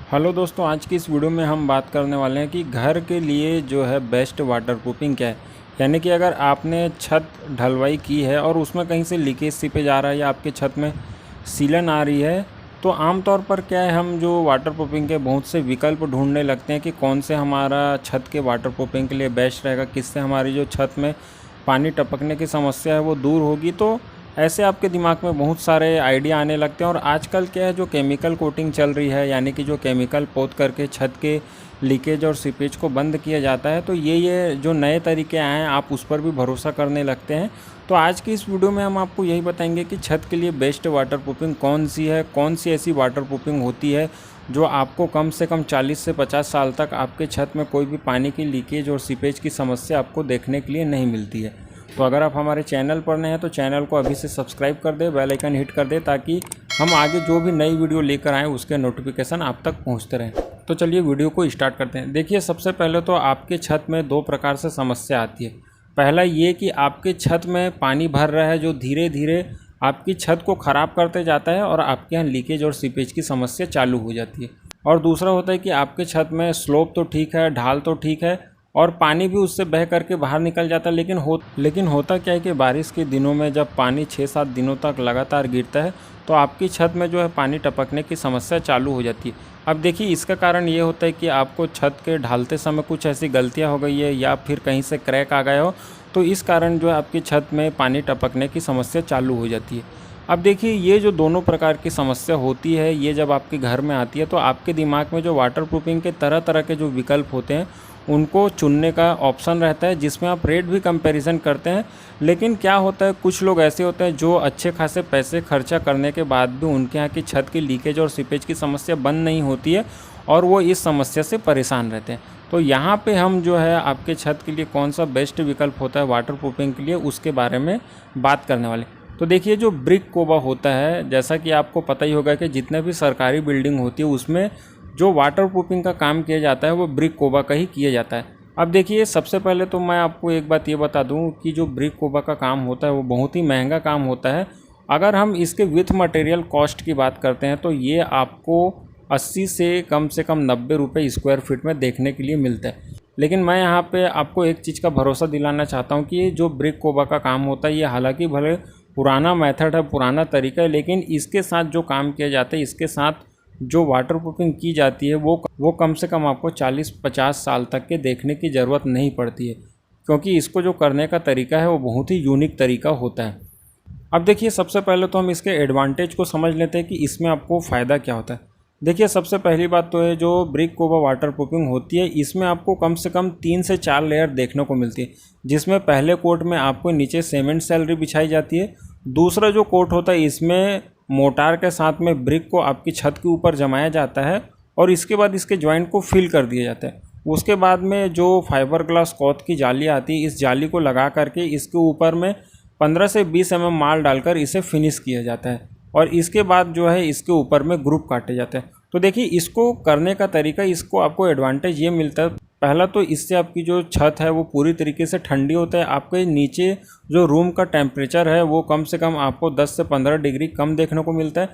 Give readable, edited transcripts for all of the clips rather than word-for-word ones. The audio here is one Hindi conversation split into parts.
हेलो दोस्तों, आज की इस वीडियो में हम बात करने वाले हैं कि घर के लिए जो है बेस्ट वाटरप्रूफिंग क्या है। यानी कि अगर आपने छत ढलवाई की है और उसमें कहीं से लीकेज सीपेज आ रहा है या आपके छत में सीलन आ रही है, तो आमतौर पर क्या है, हम जो वाटरप्रूफिंग के बहुत से विकल्प ढूंढने लगते हैं कि कौन से हमारा छत के वाटरप्रूफिंग के लिए बेस्ट रहेगा, किससे हमारी जो छत में पानी टपकने की समस्या है वो दूर होगी। तो ऐसे आपके दिमाग में बहुत सारे आइडिया आने लगते हैं। और आजकल क्या है, जो केमिकल कोटिंग चल रही है, यानी कि जो केमिकल पोत करके छत के लीकेज और सीपेज को बंद किया जाता है, तो ये जो नए तरीके आए हैं आप उस पर भी भरोसा करने लगते हैं। तो आज की इस वीडियो में हम आपको यही बताएंगे कि छत के लिए बेस्ट वाटरप्रूफिंग कौन सी है, कौन सी ऐसी वाटरप्रूफिंग होती है जो आपको कम से कम 40 से 50 साल तक आपके छत में कोई भी पानी की लीकेज और सीपेज की समस्या आपको देखने के लिए नहीं मिलती है। तो अगर आप हमारे चैनल पर नए हैं तो चैनल को अभी से सब्सक्राइब कर दें, बेल आइकन हिट कर दें, ताकि हम आगे जो भी नई वीडियो लेकर आएँ उसके नोटिफिकेशन आप तक पहुंचते रहें। तो चलिए वीडियो को स्टार्ट करते हैं। देखिए, सबसे पहले तो आपके छत में दो प्रकार से समस्या आती है। पहला ये कि आपके छत में पानी भर रहा है जो धीरे धीरे आपकी छत को ख़राब करते जाता है और आपके यहाँ लीकेज और सीपेज की समस्या चालू हो जाती है। और दूसरा होता है कि आपके छत में स्लोप तो ठीक है, ढाल तो ठीक है और पानी भी उससे बह करके बाहर निकल जाता है, लेकिन होता क्या है कि बारिश के दिनों में जब पानी 6-7 दिनों तक लगातार गिरता है तो आपकी छत में जो है पानी टपकने की समस्या चालू हो जाती है। अब देखिए, इसका कारण ये होता है कि आपको छत के ढालते समय कुछ ऐसी गलतियां हो गई है या फिर कहीं से क्रैक आ गया हो, तो इस कारण जो है आपकी छत में पानी टपकने की समस्या चालू हो जाती है। अब देखिए, ये जो दोनों प्रकार की समस्या होती है, ये जब आपके घर में आती है तो आपके दिमाग में जो वाटरप्रूफिंग के तरह तरह के जो विकल्प होते हैं उनको चुनने का ऑप्शन रहता है, जिसमें आप रेट भी कंपैरिजन करते हैं। लेकिन क्या होता है, कुछ लोग ऐसे होते हैं जो अच्छे खासे पैसे खर्चा करने के बाद भी उनके यहाँ की छत की लीकेज और सीपेज की समस्या बंद नहीं होती है और वो इस समस्या से परेशान रहते हैं। तो यहाँ पे हम जो है आपके छत के लिए कौन सा बेस्ट विकल्प होता है वाटरप्रूफिंग के लिए, उसके बारे में बात करने वाले। तो देखिए, जो ब्रिक कोबा होता है, जैसा कि आपको पता ही होगा कि जितने भी सरकारी बिल्डिंग होती है उसमें जो वाटरप्रूफिंग का काम किया जाता है वो ब्रिक कोबा का ही किया जाता है। अब देखिए, सबसे पहले तो मैं आपको एक बात ये बता दूं कि जो ब्रिक कोबा का काम होता है वो बहुत ही महंगा काम होता है। अगर हम इसके विथ मटेरियल कॉस्ट की बात करते हैं तो ये आपको 80 से कम 90 रुपये स्क्वायर फीट में देखने के लिए मिलता है। लेकिन मैं यहाँ पे आपको एक चीज़ का भरोसा दिलाना चाहता हूँ कि ये जो ब्रिक कोबा का काम होता है, ये हालांकि भले पुराना मेथड है, पुराना तरीका है, लेकिन इसके साथ जो काम किया जाता है, इसके साथ जो वाटरप्रूफिंग की जाती है वो कम से कम आपको 40-50 साल तक के देखने की ज़रूरत नहीं पड़ती है, क्योंकि इसको जो करने का तरीका है वो बहुत ही यूनिक तरीका होता है। अब देखिए, सबसे पहले तो हम इसके एडवांटेज को समझ लेते हैं कि इसमें आपको फ़ायदा क्या होता है। देखिए, सबसे पहली बात तो है जो ब्रिक कोबा वाटरप्रूफिंग होती है, इसमें आपको कम से कम 3 से 4 लेयर देखने को मिलती है, जिसमें पहले कोट में आपको नीचे सीमेंट स्लैरी बिछाई जाती है। दूसरा जो कोट होता है, इसमें मोटार के साथ में ब्रिक को आपकी छत के ऊपर जमाया जाता है और इसके बाद इसके जॉइंट को फिल कर दिया जाता है। उसके बाद में जो फाइबर ग्लास कॉथ की जाली आती है, इस जाली को लगा करके इसके ऊपर में 15 से 20 माल डालकर इसे फिनिश किया जाता है और इसके बाद जो है इसके ऊपर में ग्रुप काटे जाते हैं। तो देखिए, इसको करने का तरीका, इसको आपको एडवांटेज ये मिलता है, पहला तो इससे आपकी जो छत है वो पूरी तरीके से ठंडी होता है। आपके नीचे जो रूम का टेम्परेचर है वो कम से कम आपको 10 से 15 डिग्री कम देखने को मिलता है।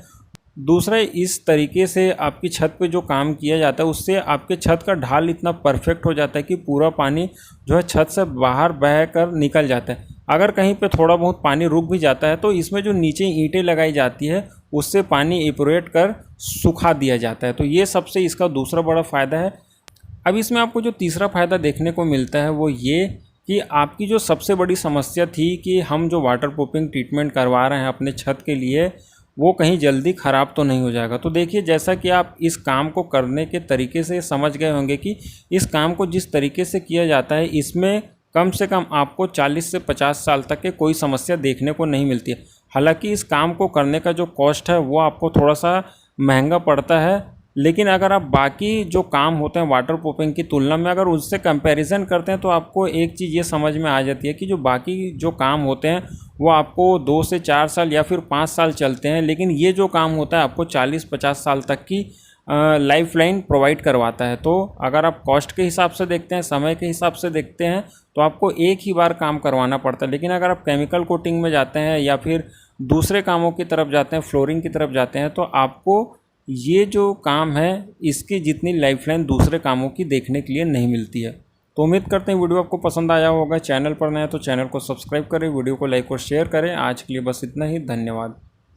दूसरा, इस तरीके से आपकी छत पे जो काम किया जाता है उससे आपके छत का ढाल इतना परफेक्ट हो जाता है कि पूरा पानी जो है छत से बाहर बह कर निकल जाता है। अगर कहीं पे थोड़ा बहुत पानी रुक भी जाता है तो इसमें जो नीचे ईंटें लगाई जाती है उससे पानी इपोरेट कर सुखा दिया जाता है। तो ये सबसे इसका दूसरा बड़ा फ़ायदा है। अब इसमें आपको जो तीसरा फ़ायदा देखने को मिलता है वो ये कि आपकी जो सबसे बड़ी समस्या थी कि हम जो वाटरप्रूफिंग ट्रीटमेंट करवा रहे हैं अपने छत के लिए, वो कहीं जल्दी ख़राब तो नहीं हो जाएगा। तो देखिए, जैसा कि आप इस काम को करने के तरीके से समझ गए होंगे कि इस काम को जिस तरीके से किया जाता है, इसमें कम से कम आपको 40 से 50 साल तक के कोई समस्या देखने को नहीं मिलती है। हालांकि इस काम को करने का जो कॉस्ट है वो आपको थोड़ा सा महंगा पड़ता है, लेकिन अगर आप बाकी जो काम होते हैं वाटरप्रूफिंग की तुलना में अगर उससे कंपैरिजन करते हैं तो आपको एक चीज़ ये समझ में आ जाती है कि जो बाकी जो काम होते हैं वो आपको 2 से 4 साल या फिर 5 साल चलते हैं, लेकिन ये जो काम होता है आपको 40-50 साल तक की लाइफ लाइन प्रोवाइड करवाता है। तो अगर आप कॉस्ट के हिसाब से देखते हैं, समय के हिसाब से देखते हैं, तो आपको एक ही बार काम करवाना पड़ता है। लेकिन अगर आप केमिकल कोटिंग में जाते हैं या फिर दूसरे कामों की तरफ जाते हैं, फ्लोरिंग की तरफ जाते हैं, तो आपको ये जो काम है इसकी जितनी लाइफलाइन दूसरे कामों की देखने के लिए नहीं मिलती है। तो उम्मीद करते हैं वीडियो आपको पसंद आया होगा। चैनल पर नया तो चैनल को सब्सक्राइब करें, वीडियो को लाइक और शेयर करें। आज के लिए बस इतना ही, धन्यवाद।